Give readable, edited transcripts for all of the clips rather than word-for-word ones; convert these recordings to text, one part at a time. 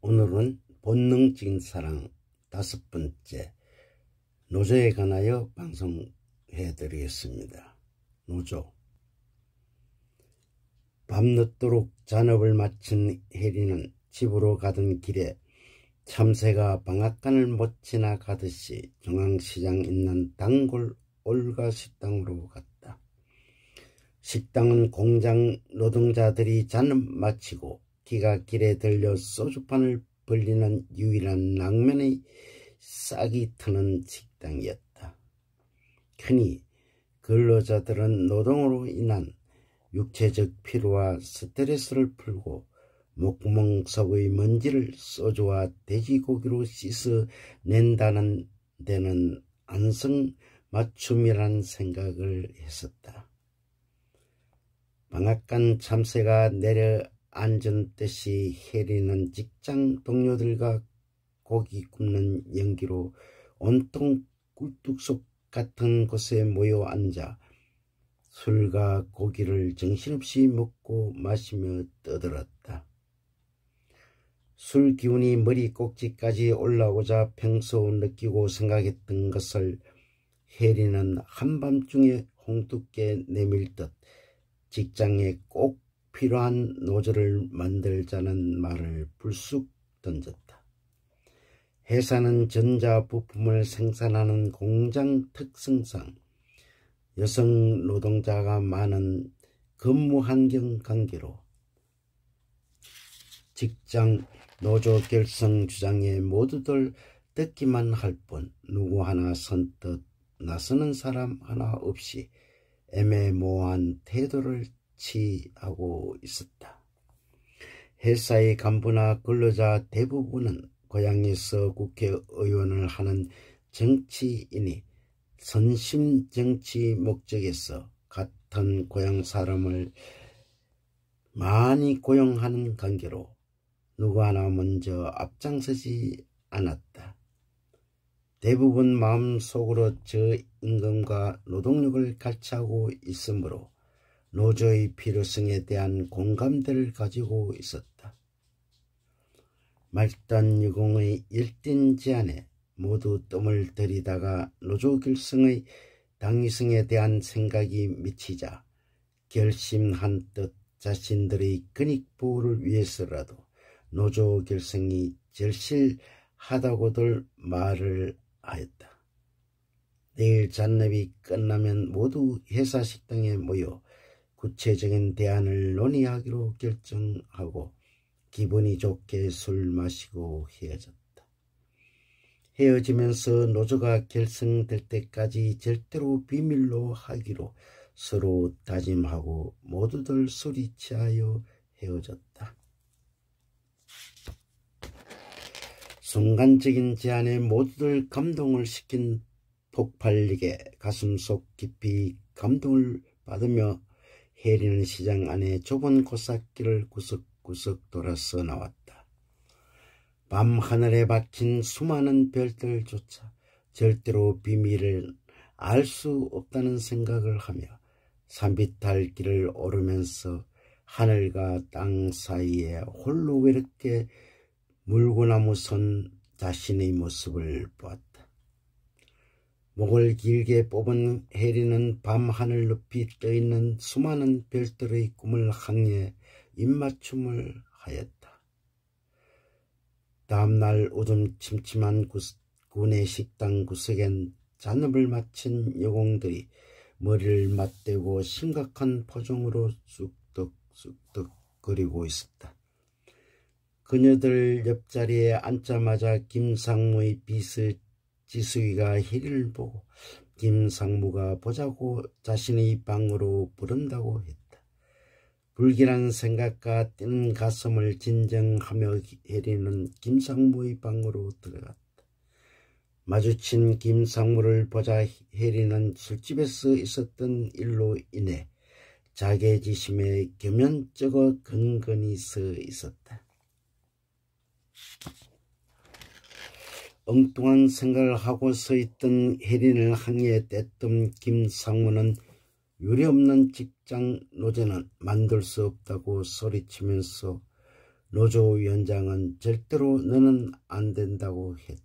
오늘은 본능적인 사랑 5번째 노조에 관하여 방송해 드리겠습니다. 노조. 밤늦도록 잔업을 마친 혜리는 집으로 가던 길에 참새가 방앗간을 못 지나가듯이 중앙시장 있는 단골 올가 식당으로 갔다. 식당은 공장 노동자들이 잔업 마치고 기가 길에 들려 소주판을 벌리는 유일한 낭만의 싹이 트는 식당이었다. 흔히 근로자들은 노동으로 인한 육체적 피로와 스트레스를 풀고 목구멍 속의 먼지를 소주와 돼지고기로 씻어낸다는 데는 안성맞춤이라는 생각을 했었다. 방앗간 참새가 내려앉은 듯이 혜리는 직장 동료들과 고기 굽는 연기로 온통 굴뚝속 같은 곳에 모여 앉아 술과 고기를 정신없이 먹고 마시며 떠들었다. 술 기운이 머리 꼭지까지 올라오자 평소 느끼고 생각했던 것을 혜리는 한밤중에 홍두깨 내밀듯 직장에 꼭 필요한 노조를 만들자는 말을 불쑥 던졌다. 회사는 전자부품을 생산하는 공장 특성상 여성 노동자가 많은 근무 환경 관계로 직장 노조 결성 주장에 모두들 듣기만 할 뿐 누구 하나 선뜻 나서는 사람 하나 없이 애매모호한 태도를 취하고 있었다. 회사의 간부나 근로자 대부분은 고향에서 국회의원을 하는 정치인이 선심 정치 목적에서 같은 고향 사람을 많이 고용하는 관계로 누구 하나 먼저 앞장서지 않았다. 대부분 마음속으로 저 임금과 노동력을 갈취하고 있으므로 노조의 필요성에 대한 공감대를 가지고 있었다. 말단 유공의 일된 제안에 모두 뜸을 들이다가 노조 결성의 당위성에 대한 생각이 미치자 결심한 듯 자신들의 근익보호를 위해서라도 노조 결성이 절실하다고들 말을 하였다. 내일 잔업이 끝나면 모두 회사 식당에 모여 구체적인 대안을 논의하기로 결정하고 기분이 좋게 술 마시고 헤어졌다. 헤어지면서 노조가 결성될 때까지 절대로 비밀로 하기로 서로 다짐하고 모두들 술이 취하여 헤어졌다. 순간적인 제안에 모두들 감동을 시킨 폭발력에 가슴속 깊이 감동을 받으며 혜리는 시장 안에 좁은 고싹길을 구석구석 돌아서 나왔다. 밤하늘에 박힌 수많은 별들조차 절대로 비밀을 알 수 없다는 생각을 하며 산비탈 길을 오르면서 하늘과 땅 사이에 홀로 외롭게 물구나무 선 자신의 모습을 보았다. 목을 길게 뽑은 혜리는 밤하늘 높이 떠있는 수많은 별들의 꿈을 항해 입맞춤을 하였다. 다음날 우중침침한 구내 식당 구석엔 잔업을 마친 여공들이 머리를 맞대고 심각한 표정으로 쑥덕쑥덕 거리고 있었다. 그녀들 옆자리에 앉자마자 김상무의 비서 지수이가 혜리를 보고 김상무가 보자고 자신의 방으로 부른다고 했다. 불길한 생각과 뛰는 가슴을 진정하며 혜리는 김상무의 방으로 들어갔다. 마주친 김상무를 보자 혜리는 술집에서 있었던 일로 인해 자괴지심에 겸연쩍어 근근히 서 있었다. 엉뚱한 생각을 하고 서 있던 혜린을 항해에 뗐던 김상무는 유례없는 직장 노조는 만들 수 없다고 소리치면서 노조위원장은 절대로 너는 안 된다고 했다.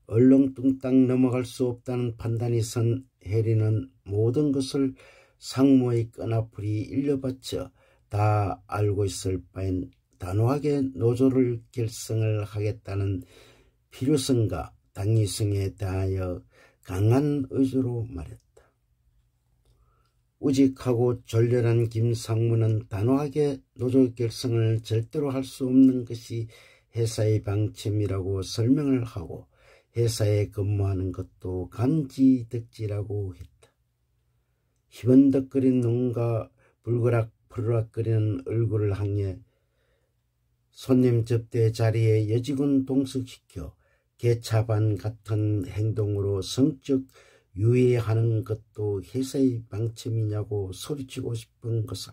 얼렁뚱땅 넘어갈 수 없다는 판단이 선 해리는 모든 것을 상무의 끈앞풀이 일려바쳐 다 알고 있을 바엔 단호하게 노조를 결성을 하겠다는 필요성과 당위성에 대하여 강한 의지로 말했다. 우직하고 졸렬한 김상무는 단호하게 노조 결성을 절대로 할 수 없는 것이 회사의 방침이라고 설명을 하고 회사에 근무하는 것도 감지덕지라고 했다. 희번덕거린 눈과 불그락불그락거리는 얼굴을 향해 손님 접대 자리에 여직원 동석시켜 개차반 같은 행동으로 성적 유예하는 것도 회사의 방침이냐고 소리치고 싶은 것을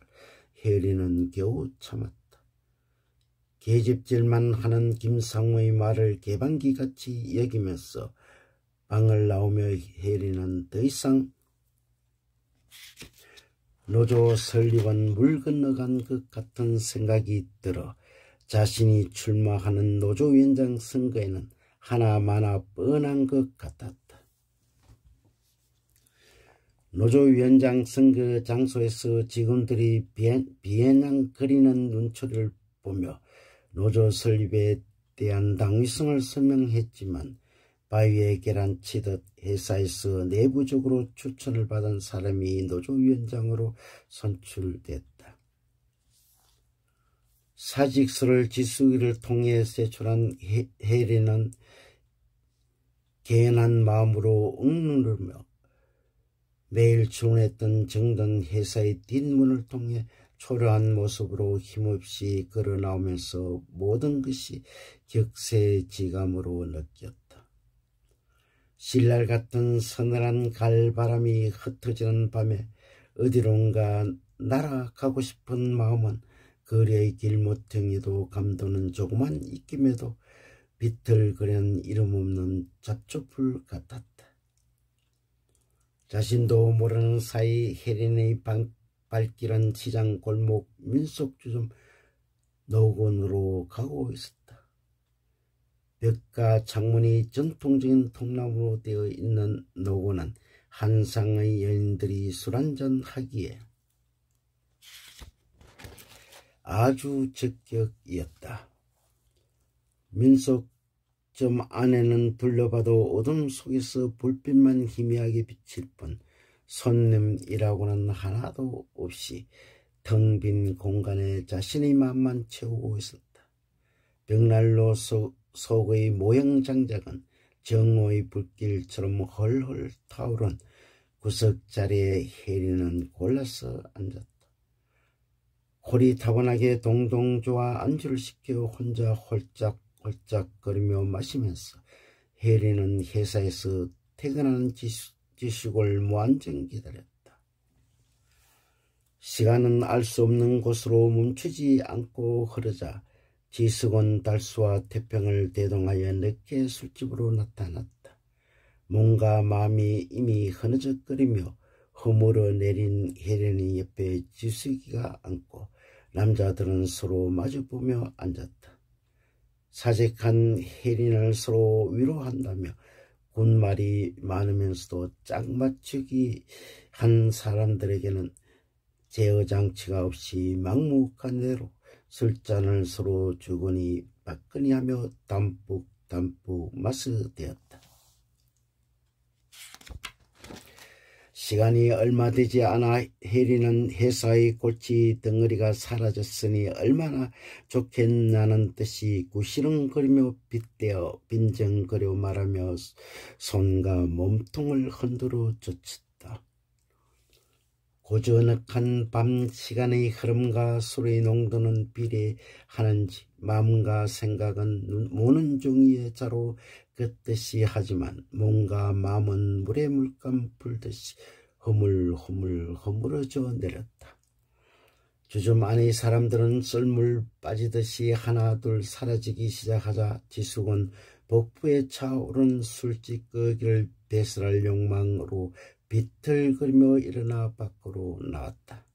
해리는 겨우 참았다. 계집질만 하는 김상무의 말을 개방기같이 여기면서 방을 나오며 해리는 더 이상 노조 설립은 물 건너간 것 같은 생각이 들어 자신이 출마하는 노조위원장 선거에는 하나마나 뻔한 것 같았다. 노조위원장 선거 장소에서 직원들이 비아냥거리는 눈초리를 보며 노조 설립에 대한 당위성을 설명했지만 바위에 계란 치듯 회사에서 내부적으로 추천을 받은 사람이 노조위원장으로 선출됐다. 사직서를 지수기를 통해 제출한 해리는 개연한 마음으로 억누르며 매일 출근했던 정든 회사의 뒷문을 통해 초라한 모습으로 힘없이 걸어 나오면서 모든 것이 격세지감으로 느꼈다. 신랄 같은 서늘한 갈바람이 흩어지는 밤에 어디론가 날아가고 싶은 마음은 거리의 길모퉁이도 감도는 조그만 입김에도 비틀거리는 이름 없는 잡초풀 같았다. 자신도 모르는 사이 해린의 발길은 시장 골목 민속주점 노건으로 가고 있었다. 벽과 창문이 전통적인 통나무로 되어 있는 노건은 한 상의 여인들이 술 한잔 하기에 아주 적격이었다. 민속점 안에는 둘러봐도 어둠 속에서 불빛만 희미하게 비칠 뿐 손님이라고는 하나도 없이 텅 빈 공간에 자신의 마음만 채우고 있었다. 벽난로 속의 모형 장작은 정오의 불길처럼 헐헐 타오른 구석자리에 해리는 골라서 앉았다. 홀이 타고나게 동동 좋아 안주를 시켜 혼자 홀짝홀짝거리며 마시면서 해리는 회사에서 퇴근하는 지식을 무한정 기다렸다. 시간은 알 수 없는 곳으로 멈추지 않고 흐르자 지숙은 달수와 태평을 대동하여 늦게 술집으로 나타났다. 몸과 마음이 이미 흐느적거리며 허물어 내린 혜련이 옆에 지숙이가 앉고 남자들은 서로 마주보며 앉았다. 사직한 혜린을 서로 위로한다며 군말이 많으면서도 짝 맞추기 한 사람들에게는 제어장치가 없이 막무가내 대로 술잔을 서로 주거니 받거니 하며 담뿍 마스되었다. 시간이 얼마 되지 않아 혜리는 회사의 골치 덩어리가 사라졌으니 얼마나 좋겠냐는 듯이 구시렁거리며 빗대어 빈정거려 말하며 손과 몸통을 흔들어 줬다. 고즈넉한 밤 시간의 흐름과 술의 농도는 비례하는지 마음과 생각은 무는 종이의 자로 긋듯이 하지만 몸과 마음은 물에 물감 불듯이 허물어져 내렸다. 주점 안의 사람들은 썰물 빠지듯이 하나둘 사라지기 시작하자 지숙은 복부에 차오른 술집 끄기를 배설할 욕망으로 비틀거리며 일어나 밖으로 나왔다.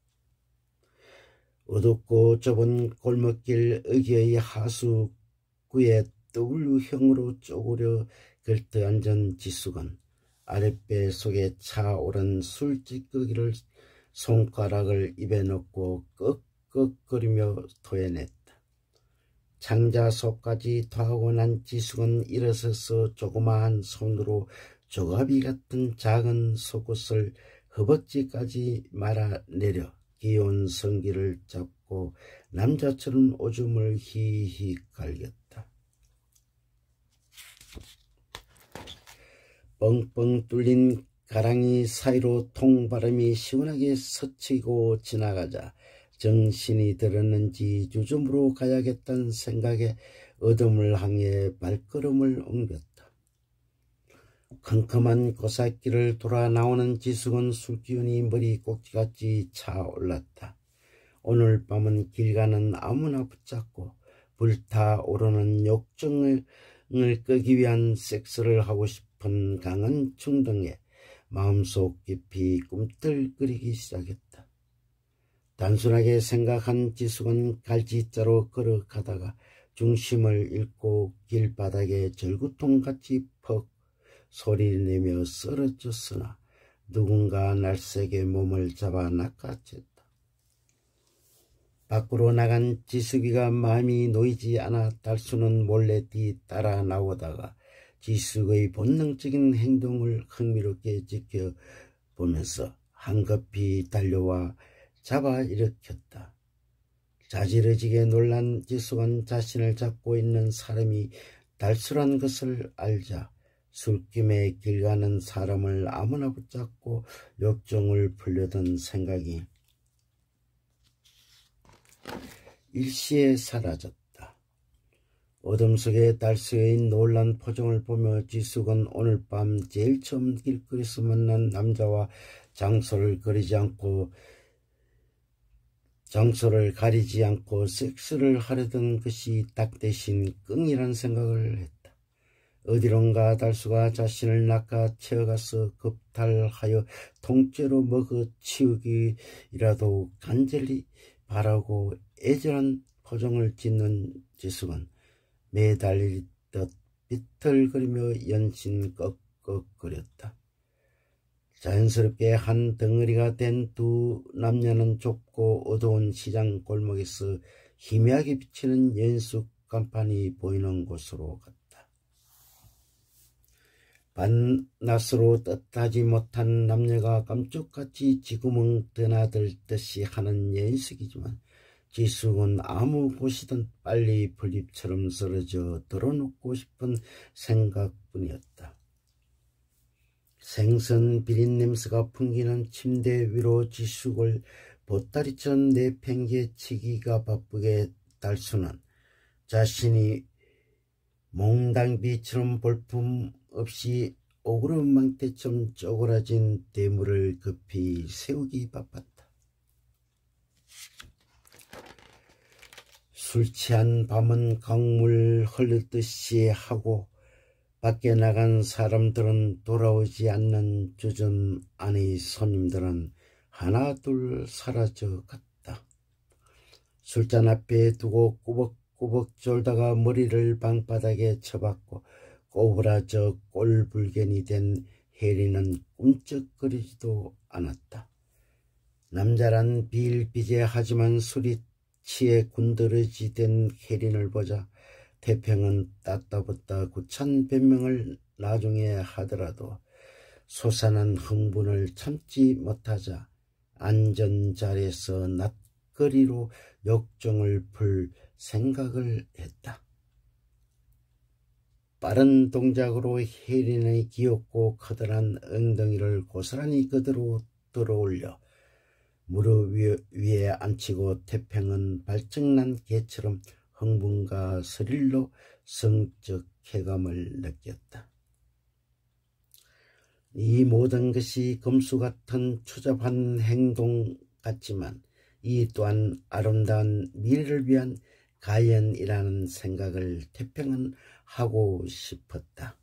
어둡고 좁은 골목길 어귀의 하수구에 W형으로 쪼그려 걸터앉은 지숙은 아랫배 속에 차오른 술찌꺼기를 손가락을 입에 넣고 꺽꺽거리며 토해냈다. 창자 속까지 토하고 난 지숙은 일어서서 조그마한 손으로 조가비 같은 작은 속옷을 허벅지까지 말아내려 귀여운 성기를 잡고 남자처럼 오줌을 히히 갈겼다. 뻥뻥 뚫린 가랑이 사이로 통바람이 시원하게 스치고 지나가자 정신이 들었는지 주점으로 가야겠다는 생각에 어둠을 향해 발걸음을 옮겼다. 컴컴한 고사길을 돌아 나오는 지숙은 술기운이 머리 꼭지같이 차올랐다. 오늘 밤은 길 가는 아무나 붙잡고 불타오르는 욕정을 끄기 위한 섹스를 하고 싶은 강한 충동에 마음속 깊이 꿈틀거리기 시작했다. 단순하게 생각한 지숙은 갈지자로 걸어가다가 중심을 잃고 길바닥에 절구통같이 퍽 소리내며 쓰러졌으나 누군가 날쌔게 몸을 잡아 낚아챘다. 밖으로 나간 지숙이가 마음이 놓이지 않아 달수는 몰래 뒤따라 나오다가 지숙의 본능적인 행동을 흥미롭게 지켜보면서 한급히 달려와 잡아 일으켰다. 자지러지게 놀란 지숙은 자신을 잡고 있는 사람이 달수란 것을 알자 술김에 길 가는 사람을 아무나 붙잡고 욕정을 풀려던 생각이 일시에 사라졌다. 어둠 속에 달수의 놀란 표정을 보며 지숙은 오늘 밤 제일 처음 길거리에서 만난 남자와 장소를 가리지 않고 섹스를 하려던 것이 딱 대신 끙이란 생각을 했다. 어디론가 달수가 자신을 낚아채어가서 겁탈하여 통째로 먹어치우기라도 간절히 바라고 애절한 표정을 짓는 지숙은 매달리듯 비틀거리며 연신 꺽꺽거렸다. 자연스럽게 한 덩어리가 된 두 남녀는 좁고 어두운 시장 골목에서 희미하게 비치는 연숙 간판이 보이는 곳으로 갔다. 밤낮으로 뜻하지 못한 남녀가 깜짝같이 지구멍 드나들듯이 하는 연식이지만 지숙은 아무 곳이든 빨리 풀잎처럼 쓰러져 들어눕고 싶은 생각뿐이었다. 생선 비린냄새가 풍기는 침대 위로 지숙을 보따리처럼 내팽개치기가 바쁘게 달수는 자신이 몽당비처럼 볼품없이 오그름망태처럼 쪼그라진 대물을 급히 세우기 바빴다. 술 취한 밤은 강물 흘르듯이 하고 밖에 나간 사람들은 돌아오지 않는 주점 안의 손님들은 하나둘 사라져 갔다. 술잔 앞에 두고 꾸벅꾸벅 졸다가 머리를 방바닥에 쳐박고 꼬부라져 꼴불견이 된 혜리는 꿈쩍거리지도 않았다. 남자란 비일비재하지만 술이 취해 군더러지 된 혜린을 보자 태평은 따따붙다 구찬 변명을 나중에 하더라도 솟아난 흥분을 참지 못하자 앉은 자리에서 낯거리로 욕정을 풀 생각을 했다. 빠른 동작으로 혜린의 귀엽고 커다란 엉덩이를 고스란히 그대로 들어올려 무릎 위에 앉히고 태평은 발정난 개처럼 흥분과 스릴로 성적 쾌감을 느꼈다. 이 모든 것이 금수 같은 추잡한 행동 같지만 이 또한 아름다운 미래를 위한 가연이라는 생각을 태평은 하고 싶었다.